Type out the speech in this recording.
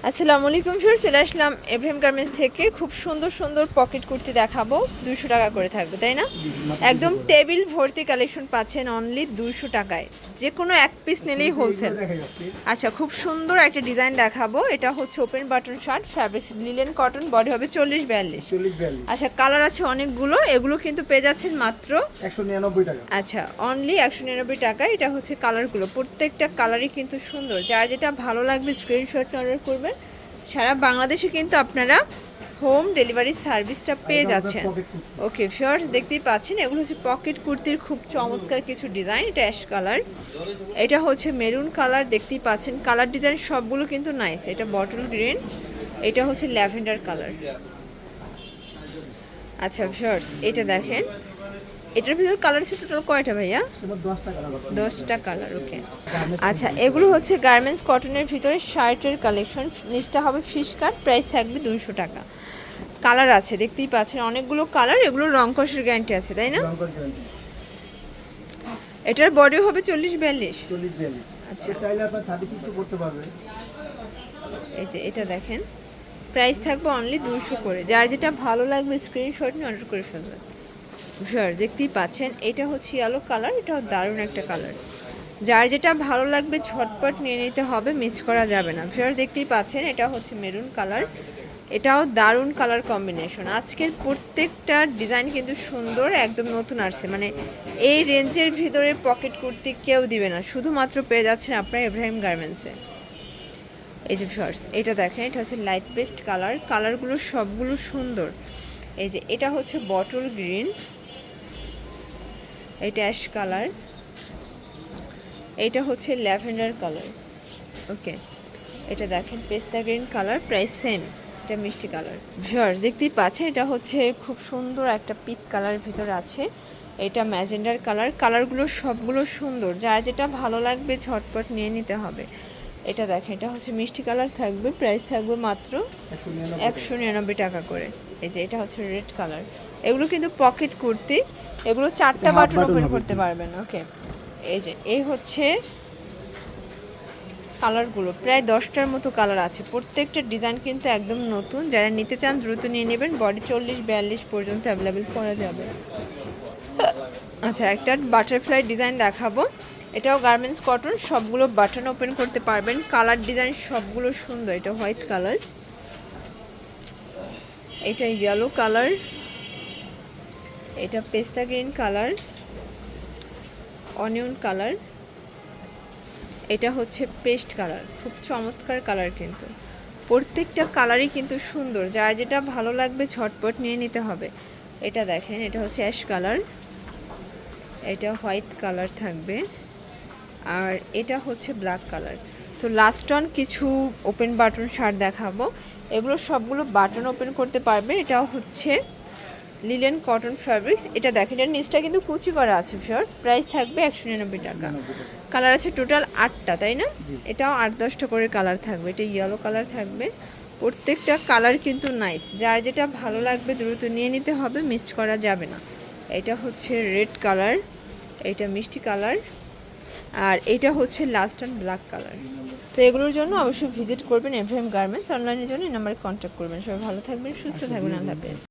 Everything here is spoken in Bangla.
আসসালামু আলাইকুম স্যার, চলে আসলাম এভরিএম গার্মেন্টস থেকে। খুব সুন্দর সুন্দর পকেট কুর্তি দেখাবো, 200 টাকা করে থাকবে, তাই না? একদম টেবিল ভর্তি কালেকশন পাচ্ছেন অনলি 200 টাকায়। যে কোনো এক পিস নিলেই হোলসেল। আচ্ছা, খুব সুন্দর একটা ডিজাইন দেখাবো। এটা হচ্ছে open button shirt, fabric linen cotton, body হবে 40-42। আচ্ছা, কালার আছে অনেকগুলো, এগুলো কিন্তু পেয়ে যাচ্ছেন মাত্র 199 টাকা। আচ্ছা, অনলি 199 টাকা। এটা হচ্ছে কালারগুলো, প্রত্যেকটা কালারই কিন্তু সুন্দর। যার যেটা ভালো লাগবে স্ক্রিনশট অর্ডার করবেন। সারা বাংলাদেশে কিন্তু আপনারা হোম ডেলিভারি সার্ভিসটা পেয়ে যাচ্ছেন। ওকে ভিউয়ার্স, দেখতেই পাচ্ছেন এগুলো হচ্ছে পকেট কুর্তির খুব চমৎকার কিছু ডিজাইন। এটা অ্যাশ কালার, এটা হচ্ছে মেরুন কালার, দেখতেই পাচ্ছেন কালার ডিজাইন সবগুলো কিন্তু নাইস। এটা বটল গ্রিন, এটা হচ্ছে ল্যাভেন্ডার কালার। আচ্ছা ভিউয়ার্স, এটা দেখেন, এটার ভিতর কালার আছে টোটাল কয়টা ভাইয়া? 10টা কালার। ওকে, আচ্ছা এগুলো হচ্ছে গার্মেন্টস কটনের ভিতরে শার্টের কালেকশন। নিচটা হবে ফিশ কাট, প্রাইস থাকবে 200 টাকা। কালার আছে দেখতেই পাচ্ছেন অনেকগুলো কালার, এগুলো রং কষের গ্যারান্টি আছে, তাই না? এটার বডি হবে 40-42। আচ্ছা, চাইলে আপনি 36 করতে পারবেন। এই যে এটা দেখেন, প্রাইস থাকবে অনলি 200 করে। যার যেটা ভালো লাগবে স্ক্রিনশট নিয়ে অর্ডার করে ফেলবেন। ভিউয়ার্স, দেখতেই পাচ্ছেন এটা হচ্ছে ইয়েলো কালার, এটাও দারুণ একটা কালার। যার যেটা ভালো লাগবে ঝটপট নিয়ে নিতে হবে, মিস করা যাবে না। ভিউয়ার্স, দেখতেই পাচ্ছেন এটা হচ্ছে মেরুন কালার, এটাও দারুণ কালার কম্বিনেশন। আজকের প্রত্যেকটা ডিজাইন কিন্তু সুন্দর, একদম নতুন আসছে। মানে এই রেঞ্জের ভিতরে পকেট কুর্তি কেউ দিবে না, শুধুমাত্র পেয়ে যাচ্ছেন আপনার এভরিএম গার্মেন্টসে। এই যে ভিউয়ার্স, এটা দেখেন, এটা হচ্ছে লাইট পেস্ট কালার, কালারগুলো সবগুলো সুন্দর। এই যে এটা হচ্ছে বটল গ্রিন, এটা অ্যাশ কালার, এটা হচ্ছে ল্যাভেন্ডার কালার। ওকে, এটা দেখেন পেস্তা গ্রিন কালার, প্রাইস সেম। এটা মিষ্টি কালার। ভিউয়ার্স, দেখতেই পাচ্ছেন এটা হচ্ছে খুব সুন্দর একটা পিট কালার ভিতরে আছে, এটা ম্যাজেন্ডার কালার। কালারগুলো সবগুলো সুন্দর, যার যেটা ভালো লাগবে ঝটপট নিয়ে নিতে হবে। এটা দেখেন, এটা হচ্ছে মিষ্টি কালার থাকবে, প্রাইস থাকবে মাত্র 199 টাকা করে। এই যে এটা হচ্ছে রেড কালার, এগুলো কিন্তু পকেট কুর্তি, এগুলো 4টা বাটন ওপেন করতে পারবেন। ওকে, এই যে এই হচ্ছে কালারগুলো, প্রায় 10টার মতো কালার আছে। প্রত্যেকটা ডিজাইন কিন্তু একদম নতুন। যারা নিতে চান দ্রুত নিয়ে নেবেন, বডি 40-42 পর্যন্ত অ্যাভেলেবেল করা যাবে। আচ্ছা, একটা বাটারফ্লাই ডিজাইন দেখাবো, এটাও গার্মেন্টস কটন, সবগুলো বাটন ওপেন করতে পারবেন। কালার ডিজাইন সবগুলো সুন্দর। এটা হোয়াইট কালার, এটা ইয়েলো কালার, এটা পেস্তা গ্রিন কালার, অনিয়ন কালার, এটা হচ্ছে পেস্ট কালার। খুব চমৎকার কালার, কিন্তু প্রত্যেকটা কালারই কিন্তু সুন্দর। যার যেটা ভালো লাগবে ঝটপট নিয়ে নিতে হবে। এটা দেখেন, এটা হচ্ছে অ্যাশ কালার, এটা হোয়াইট কালার থাকবে, আর এটা হচ্ছে ব্ল্যাক কালার। তো লাস্ট অন কিছু ওপেন বাটন শার্ট দেখাবো, এগুলো সবগুলো বাটন ওপেন করতে পারবেন। এটাও হচ্ছে লিলেন কটন ফ্যাব্রিক্স। এটা দেখেন, এটার নিচটা কিন্তু কুচি করা আছে ভিউয়ার্স, প্রাইস থাকবে 199 টাকা। কালার আছে টোটাল 8টা, তাই না? এটাও 8-10টা করে কালার থাকবে। এটা ইয়েলো কালার থাকবে, প্রত্যেকটা কালার কিন্তু নাইস। যার যেটা ভালো লাগবে দ্রুত নিয়ে নিতে হবে, মিস করা যাবে না। এটা হচ্ছে রেড কালার, এটা মিষ্টি কালার, আর এটা হচ্ছে লাস্ট অন ব্ল্যাক কালার। তো এগুলোর জন্য অবশ্যই ভিজিট করবেন এভরিএম গার্মেন্টস। অনলাইনের জন্য এই নাম্বারে কন্ট্যাক্ট করবেন। সবাই ভালো থাকবেন, সুস্থ থাকবেন, আল্লাহ হাফেজ।